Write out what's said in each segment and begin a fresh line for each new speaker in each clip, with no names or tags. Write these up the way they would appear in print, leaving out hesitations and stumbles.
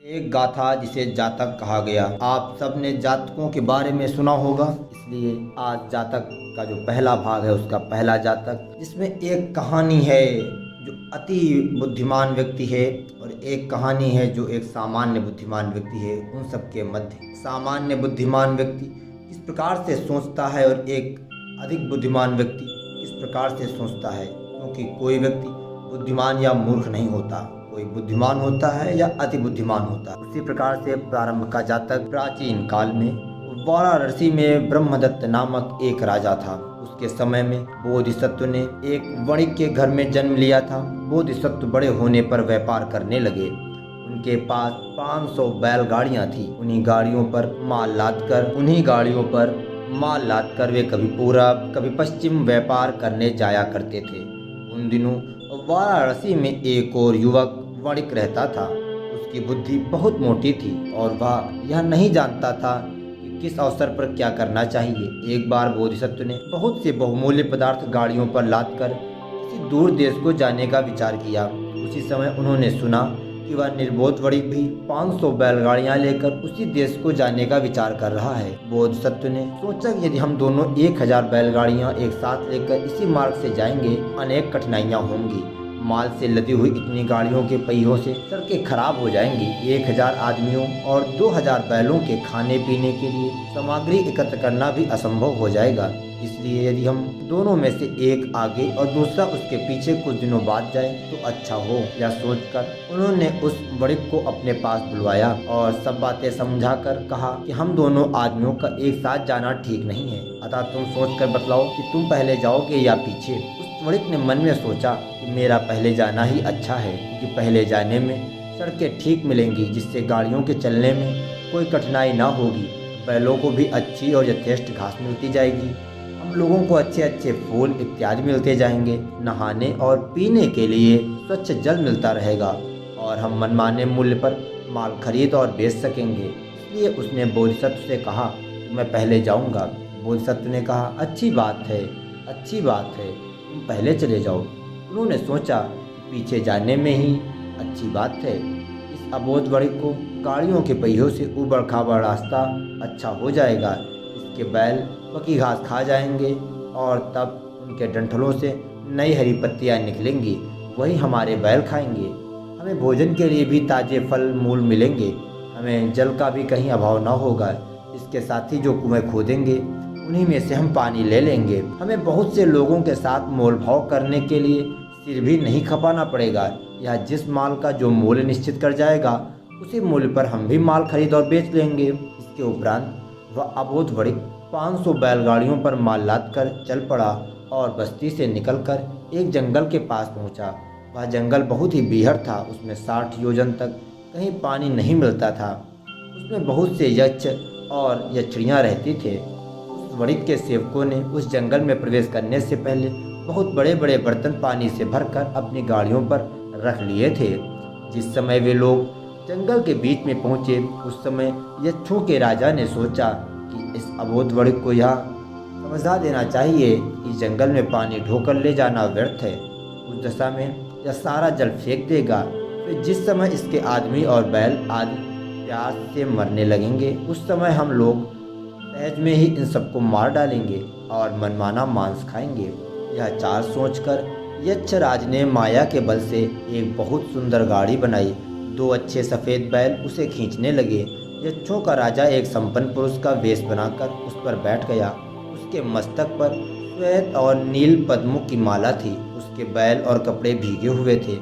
एक गाथा जिसे जातक कहा गया। आप सबने जातकों के बारे में सुना होगा, इसलिए आज जातक का जो पहला भाग है उसका पहला जातक, जिसमें एक कहानी है जो अति बुद्धिमान व्यक्ति है और एक कहानी है जो एक सामान्य बुद्धिमान व्यक्ति है। उन सब के मध्य सामान्य बुद्धिमान व्यक्ति किस प्रकार से सोचता है और एक अधिक बुद्धिमान व्यक्ति किस प्रकार से सोचता है, क्योंकि कोई व्यक्ति बुद्धिमान या मूर्ख नहीं होता, कोई बुद्धिमान होता है या अति बुद्धिमान होता है। उसी प्रकार से प्रारंभ का जातक प्राचीन काल में वाराणसी में ब्रह्मदत्त नामक एक राजा था। उसके समय में बोधिसत्व ने एक वणिक के घर में जन्म लिया था। बोधिसत्व बड़े होने पर व्यापार करने लगे। उनके पास 500 बैलगाड़ियां थी। उन्हीं गाड़ियों पर माल लादकर वे कभी पूरब कभी पश्चिम व्यापार करने जाया करते थे। उन दिनों वाराणसी में एक और युवक वणिक रहता था। उसकी बुद्धि बहुत मोटी थी और वह यह नहीं जानता था कि किस अवसर पर क्या करना चाहिए। एक बार बोधिसत्व ने बहुत से बहुमूल्य पदार्थ गाड़ियों पर लादकर किसी दूर देश को जाने का विचार किया। उसी समय उन्होंने सुना कि वह निर्बोध वणिक भी 500 बैलगाड़ियां लेकर उसी देश को जाने का विचार कर रहा है। बोधिसत्व ने सोचा कि यदि हम दोनों 1000 बैलगाड़ियां एक साथ लेकर इसी मार्ग से जाएंगे, अनेक कठिनाइयां होंगी। माल से लदी हुई इतनी गाड़ियों के पहियों से सड़कें खराब हो जाएंगी। 1000 आदमियों और 2000 बैलों के खाने पीने के लिए सामग्री एकत्र करना भी असंभव हो जाएगा। इसलिए यदि हम दोनों में से एक आगे और दूसरा उसके पीछे कुछ दिनों बाद जाए तो अच्छा हो। यह सोचकर उन्होंने उस वणिक को अपने पास बुलवाया और सब बातें समझाकर कहा कि हम दोनों आदमियों का एक साथ जाना ठीक नहीं है, अतः तुम सोचकर बतलाओ कि तुम पहले जाओगे या पीछे। उस वणिक ने मन में सोचा कि मेरा पहले जाना ही अच्छा है, क्योंकि पहले जाने में सड़कें ठीक मिलेंगी, जिससे गाड़ियों के चलने में कोई कठिनाई ना होगी। बैलों को भी अच्छी और यथेष्ट घास मिलती जाएगी। हम लोगों को अच्छे अच्छे फूल इत्यादि मिलते जाएंगे। नहाने और पीने के लिए स्वच्छ जल मिलता रहेगा और हम मनमाने मूल्य पर माल खरीद और बेच सकेंगे। इसलिए उसने बोधिसत्व से कहा कि मैं पहले जाऊंगा। बोधिसत्व ने कहा, अच्छी बात है, तुम पहले चले जाओ। उन्होंने सोचा कि पीछे जाने में ही अच्छी बात है। इस अबोध वणिक को गाड़ियों के पहियों से ऊबड़ खाबड़ रास्ता अच्छा हो जाएगा। इसके बैल पकी घास खा जाएंगे और तब उनके डंठलों से नई हरी पत्तियां निकलेंगी, वही हमारे बैल खाएंगे। हमें भोजन के लिए भी ताजे फल मूल मिलेंगे। हमें जल का भी कहीं अभाव ना होगा। इसके साथ ही जो कुएं खोदेंगे उन्हीं में से हम पानी ले लेंगे। हमें बहुत से लोगों के साथ मोल भाव करने के लिए सिर भी नहीं खपाना पड़ेगा। यह जिस माल का जो मूल्य निश्चित कर जाएगा उसी मूल्य पर हम भी माल खरीद और बेच लेंगे। इसके उपरांत वह अबोध वणिक 500 बैलगाड़ियों पर माल लाद कर चल पड़ा और बस्ती से निकलकर एक जंगल के पास पहुंचा। वह जंगल बहुत ही बीहड़ था। उसमें 60 योजन तक कहीं पानी नहीं मिलता था। उसमें बहुत से यक्ष और यक्षिणियाँ रहती थे। उस वणिक के सेवकों ने उस जंगल में प्रवेश करने से पहले बहुत बड़े बड़े बर्तन पानी से भरकर अपनी गाड़ियों पर रख लिए थे। जिस समय वे लोग जंगल के बीच में पहुंचे, उस समय यक्षों के राजा ने सोचा कि इस अबोध वणिक को यह समझा देना चाहिए कि जंगल में पानी ढोकर ले जाना व्यर्थ है। उस दशा में यह सारा जल फेंक देगा। फिर जिस समय इसके आदमी और बैल आदि प्यास से मरने लगेंगे, उस समय हम लोग सहज में ही इन सबको मार डालेंगे और मनमाना मांस खाएंगे। यह चाल सोचकर यक्षराज ने माया के बल से एक बहुत सुंदर गाड़ी बनाई। 2 अच्छे सफ़ेद बैल उसे खींचने लगे। यक्षों का राजा एक संपन्न पुरुष का वेश बनाकर उस पर बैठ गया। उसके मस्तक पर श्वेत और नील पद्मों की माला थी। उसके बैल और कपड़े भीगे हुए थे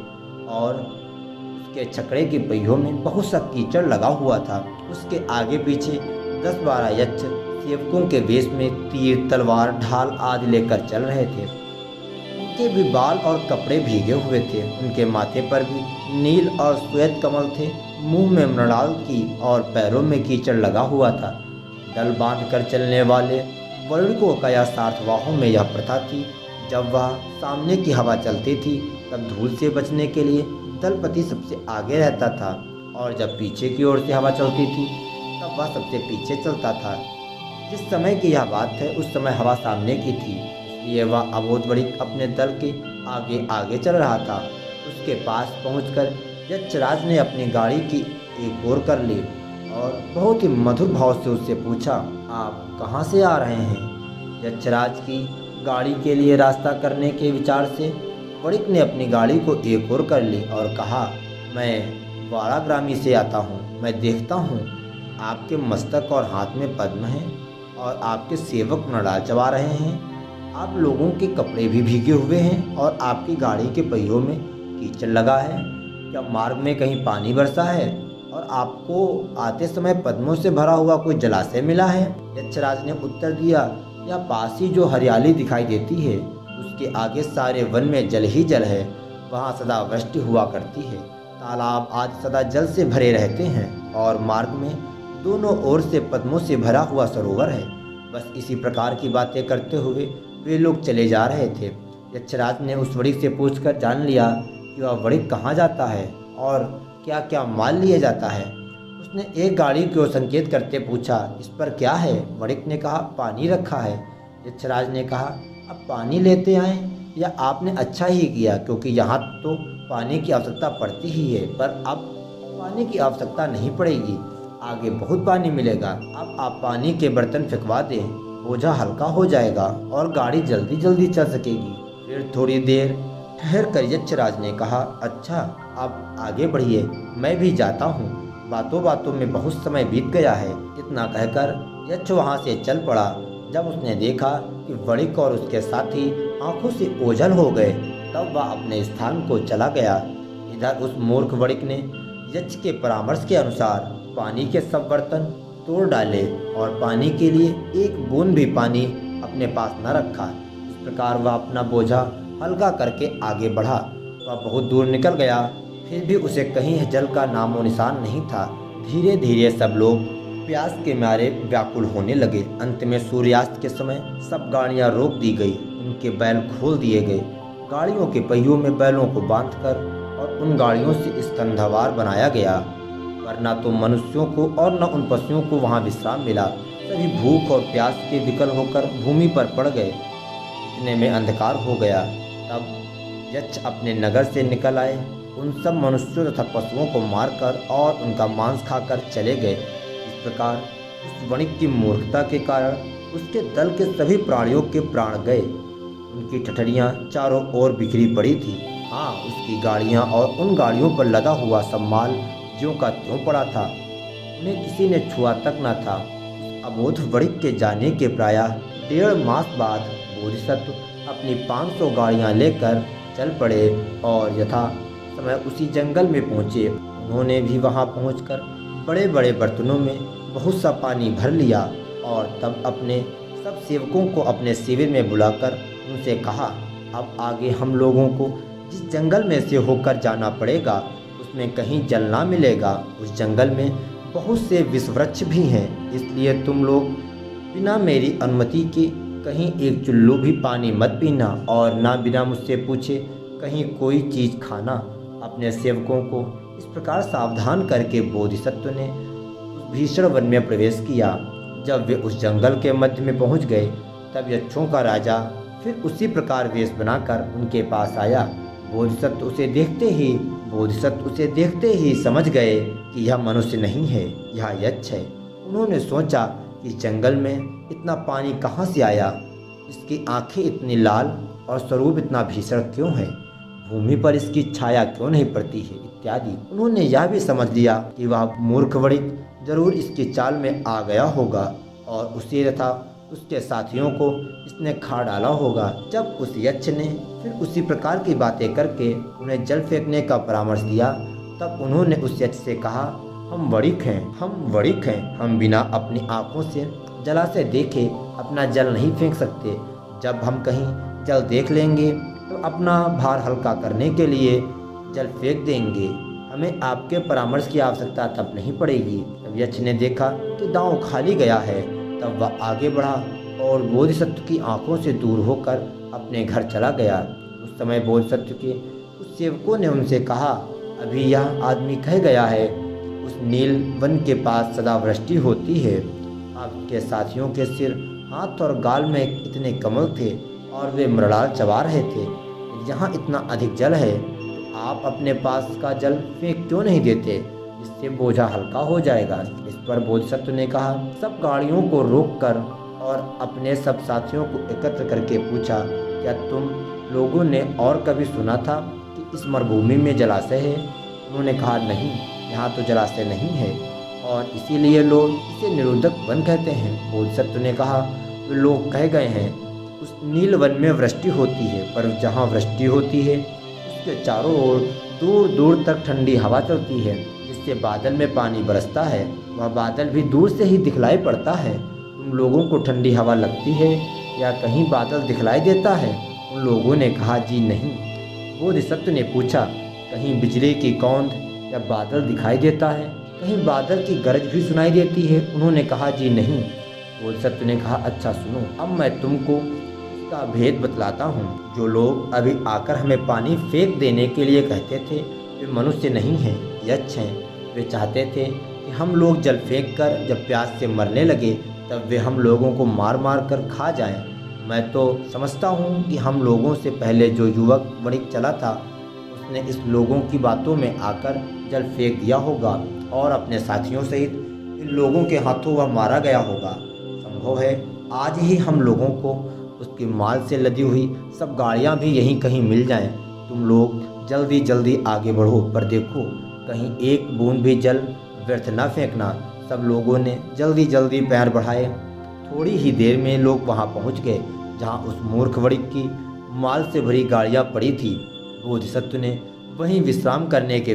और उसके छकड़े के पहियों में बहुत सा कीचड़ लगा हुआ था। उसके आगे पीछे 10-12 यक्ष सेवकों के वेश में तीर, तलवार, ढाल आदि लेकर चल रहे थे। उनके भी बाल और कपड़े भीगे हुए थे। उनके माथे पर भी नील और श्वेत कमल थे। मुंह में मृणाल थी और पैरों में कीचड़ लगा हुआ था। दल बांध कर चलने वाले वणिकों का यह सार्थवाहों में यह प्रथा थी। जब वह सामने की हवा चलती थी तब धूल से बचने के लिए दलपति सबसे आगे रहता था और जब पीछे की ओर से हवा चलती थी तब वह सबसे पीछे चलता था। जिस समय की यह बात है उस समय हवा सामने की थी, इसलिए वह अबोध वणिक अपने दल के आगे आगे चल रहा था। उसके पास पहुंचकर यक्षराज ने अपनी गाड़ी की एक और कर ली और बहुत ही मधुर भाव से उससे पूछा, आप कहाँ से आ रहे हैं? यक्षराज की गाड़ी के लिए रास्ता करने के विचार से वणिक ने अपनी गाड़ी को एक और कर ली और कहा, मैं वाराग्रामी से आता हूँ। मैं देखता हूँ आपके मस्तक और हाथ में पद्म है और आपके सेवक मृणाल चबा रहे हैं। आप लोगों के कपड़े भी भीगे हुए हैं और आपकी गाड़ी के पहियों में कीचड़ लगा है। क्या मार्ग में कहीं पानी बरसा है और आपको आते समय पद्मों से भरा हुआ कोई जलाशय मिला है? यक्षराज ने उत्तर दिया, या पास ही जो हरियाली दिखाई देती है उसके आगे सारे वन में जल ही जल है। वहाँ सदा वृष्टि हुआ करती है, तालाब आज सदा जल से भरे रहते हैं और मार्ग में दोनों ओर से पद्मों से भरा हुआ सरोवर है। बस इसी प्रकार की बातें करते हुए वे लोग चले जा रहे थे। यक्षराज ने उस वणिक से पूछकर जान लिया कि वह वणिक कहाँ जाता है और क्या क्या माल लिए जाता है। उसने एक गाड़ी की ओर संकेत करते पूछा, इस पर क्या है? वणिक ने कहा, पानी रखा है। यक्षराज ने कहा, अब पानी लेते आए या आपने अच्छा ही किया, क्योंकि यहाँ तो पानी की आवश्यकता पड़ती ही है, पर अब पानी की आवश्यकता नहीं पड़ेगी, आगे बहुत पानी मिलेगा। अब आप पानी के बर्तन फेंकवा दें, बोझा हल्का हो जाएगा और गाड़ी जल्दी जल्दी चल सकेगी। फिर थोड़ी देर ठहर कर यक्षराज ने कहा, अच्छा अब आगे बढ़िए, मैं भी जाता हूँ, बातों बातों में बहुत समय बीत गया है। इतना कहकर यक्ष वहाँ से चल पड़ा। जब उसने देखा कि वणिक और उसके साथी आंखों से ओझल हो गए, तब वह अपने स्थान को चला गया। इधर उस मूर्ख वणिक ने यक्ष के परामर्श के अनुसार पानी के सब बर्तन तोड़ डाले और पानी के लिए एक बूंद भी पानी अपने पास न रखा। इस प्रकार वह अपना बोझा हल्का करके आगे बढ़ा। वह बहुत दूर निकल गया, फिर भी उसे कहीं जल का नामो निशान नहीं था। धीरे धीरे सब लोग प्यास के मारे व्याकुल होने लगे। अंत में सूर्यास्त के समय सब गाड़ियां रोक दी गई, उनके बैल खोल दिए गए। गाड़ियों के पहियों में बैलों को बांधकर और उन गाड़ियों से स्कंधावार बनाया गया, वरना तो मनुष्यों को और न उन पशुओं को वहां विश्राम मिला। सभी भूख और प्यास के विकल होकर भूमि पर पड़ गए। इतने में अंधकार हो गया। तब यक्ष अपने नगर से निकल आए, उन सब मनुष्यों तथा पशुओं को मारकर और उनका मांस खाकर चले गए। इस प्रकार उस वणिक की मूर्खता के कारण उसके दल के सभी प्राणियों के प्राण गए। उनकी ठठरियाँ चारों ओर बिखरी पड़ी थी। हाँ, उसकी गाड़ियाँ और उन गाड़ियों पर लदा हुआ सब माल ज्यों का त्यों पड़ा था, उन्हें किसी ने छुआ तक न था। अबोध वणिक के जाने के प्रायः 1.5 मास बाद बोधिसत्व अपनी 500 गाड़ियाँ लेकर चल पड़े और यथा समय उसी जंगल में पहुँचे। उन्होंने भी वहाँ पहुँचकर बड़े बड़े बर्तनों में बहुत सा पानी भर लिया और तब अपने सब सेवकों को अपने शिविर में बुलाकर उनसे कहा, अब आगे हम लोगों को जिस जंगल में से होकर जाना पड़ेगा उसमें कहीं जल ना मिलेगा। उस जंगल में बहुत से विषवृक्ष भी हैं, इसलिए तुम लोग बिना मेरी अनुमति के कहीं एक चुल्लू भी पानी मत पीना और ना बिना मुझसे पूछे कहीं कोई चीज़ खाना। अपने सेवकों को इस प्रकार सावधान करके बोधिसत्व ने उस भीषण वन में प्रवेश किया। जब वे उस जंगल के मध्य में पहुंच गए, तब यक्षों का राजा फिर उसी प्रकार वेश बनाकर उनके पास आया। बोधिसत्व उसे देखते ही समझ गए कि यह मनुष्य नहीं है, यह यक्ष है। उन्होंने सोचा कि जंगल में इतना पानी कहाँ से आया, इसकी आंखें इतनी लाल और स्वरूप इतना भीषण क्यों है, भूमि पर इसकी छाया क्यों नहीं पड़ती है इत्यादि। उन्होंने यह भी समझ लिया कि वह मूर्ख वणिक जरूर इसकी चाल में आ गया होगा और उसी तथा उसके साथियों को इसने खा डाला होगा। जब उस यक्ष ने फिर उसी प्रकार की बातें करके उन्हें जल फेंकने का परामर्श दिया, तब उन्होंने उस यक्ष से कहा, हम वणिक हैं, हम बिना अपनी आँखों से जलाशय देखे अपना जल नहीं फेंक सकते। जब हम कहीं जल देख लेंगे तो अपना भार हल्का करने के लिए जल फेंक देंगे, हमें आपके परामर्श की आवश्यकता तब नहीं पड़ेगी। जब यक्ष ने देखा कि दांव खाली गया है, तब वह आगे बढ़ा और बोधिसत्व की आंखों से दूर होकर अपने घर चला गया। उस समय बोधिसत्व के उस सेवकों ने उनसे कहा, अभी यह आदमी कह गया है उस नील वन के पास सदा वृष्टि होती है। आपके साथियों के सिर, हाथ और गाल में इतने कमल थे और वे मृणाल चबा रहे थे। यहाँ इतना अधिक जल है तो आप अपने पास का जल फेंक क्यों नहीं देते, इससे बोझा हल्का हो जाएगा। इस पर बोधिसत्व ने कहा, सब गाड़ियों को रोककर और अपने सब साथियों को एकत्र करके पूछा, क्या तुम लोगों ने और कभी सुना था कि इस मरुभूमि में जलाशय है? उन्होंने कहा, नहीं, यहाँ तो जलाशय नहीं है और इसीलिए लोग इसे निरोधक वन कहते हैं। बोधिसत्व ने कहा, वे लोग कह गए हैं उस नील वन में वृष्टि होती है, पर जहाँ वृष्टि होती है उसके चारों ओर दूर दूर तक ठंडी हवा चलती है, जिससे बादल में पानी बरसता है। वह बादल भी दूर से ही दिखलाई पड़ता है। तुम लोगों को ठंडी हवा लगती है या कहीं बादल दिखलाई देता है? उन लोगों ने कहा, जी नहीं। बोधिसत्व ने पूछा, कहीं बिजली की कौंध या बादल दिखाई देता है? कहीं बादल की गरज भी सुनाई देती है? उन्होंने कहा, जी नहीं। बोधिसत्व ने कहा, अच्छा सुनो, अब मैं तुमको इसका भेद बतलाता हूँ। जो लोग अभी आकर हमें पानी फेंक देने के लिए कहते थे, वे मनुष्य नहीं हैं, यक्ष हैं। वे चाहते थे कि हम लोग जल फेंक कर जब प्यास से मरने लगे तब वे हम लोगों को मार मार कर खा जाएं। मैं तो समझता हूँ कि हम लोगों से पहले जो युवक वणिक चला था उसने इस लोगों की बातों में आकर जल फेंक दिया होगा और अपने साथियों सहित इन लोगों के हाथों वह मारा गया होगा। संभव है आज ही हम लोगों को उसके माल से लदी हुई सब गाड़ियाँ भी यहीं कहीं मिल जाएं। तुम लोग जल्दी जल्दी आगे बढ़ो, पर देखो कहीं एक बूंद भी जल व्यर्थ न फेंकना। सब लोगों ने जल्दी जल्दी पैर बढ़ाए। थोड़ी ही देर में लोग वहां पहुंच गए जहां उस मूर्ख वणिक की माल से भरी गाड़ियां पड़ी थी। बोधिसत्व ने वहीं विश्राम करने के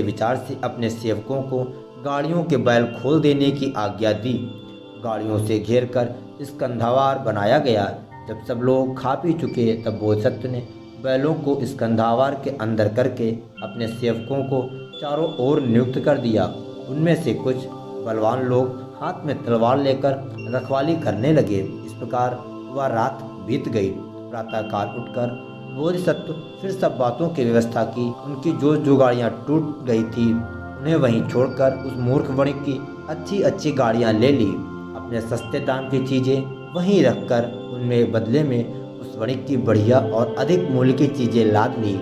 विचार से अपने सेवकों को गाड़ियों के बैल खोल देने की आज्ञा दी। गाड़ियों से घेरकर स्कंधावार बनाया गया। जब सब लोग खा पी चुके तब बोधिसत्व ने बैलों को स्कंधावार के अंदर करके अपने सेवकों को चारों ओर नियुक्त कर दिया। उनमें से कुछ बलवान लोग हाथ में तलवार लेकर रखवाली करने लगे। इस प्रकार वह रात बीत गई। प्रातःकाल उठकर बोधिसत्व फिर सब बातों की व्यवस्था की। उनकी जो गाड़ियाँ टूट गई थी उन्हें वहीं छोड़कर उस मूर्ख वणिक की अच्छी अच्छी गाड़ियाँ ले ली। अपने सस्ते दाम की चीज़ें वहीं रखकर उनमें बदले में उस वणिक की बढ़िया और अधिक मूल्य की चीज़ें लाद ली।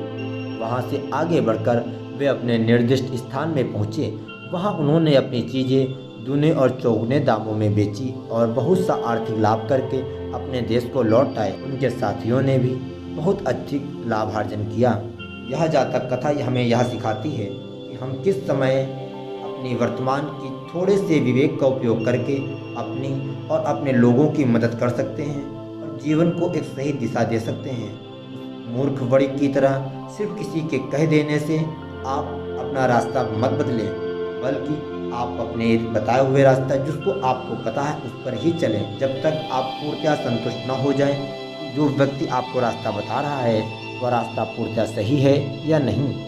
वहाँ से आगे बढ़कर वे अपने निर्दिष्ट स्थान में पहुँचे। वहाँ उन्होंने अपनी चीज़ें दूने और चौगुने दामों में बेची और बहुत सा आर्थिक लाभ करके अपने देश को लौट आए। उनके साथियों ने भी बहुत अधिक लाभार्जन किया। यह जातक कथा हमें यह सिखाती है कि हम किस समय अपनी वर्तमान की थोड़े से विवेक का उपयोग करके अपनी और अपने लोगों की मदद कर सकते हैं और जीवन को एक सही दिशा दे सकते हैं। मूर्ख वणिक की तरह सिर्फ किसी के कह देने से आप अपना रास्ता मत बदलें, बल्कि आप अपने बताए हुए रास्ता जिसको आपको पता है उस पर ही चलें, जब तक आप पूर्णतः संतुष्ट न हो जाएं जो व्यक्ति आपको रास्ता बता रहा है वह रास्ता पूर्णतः सही है या नहीं।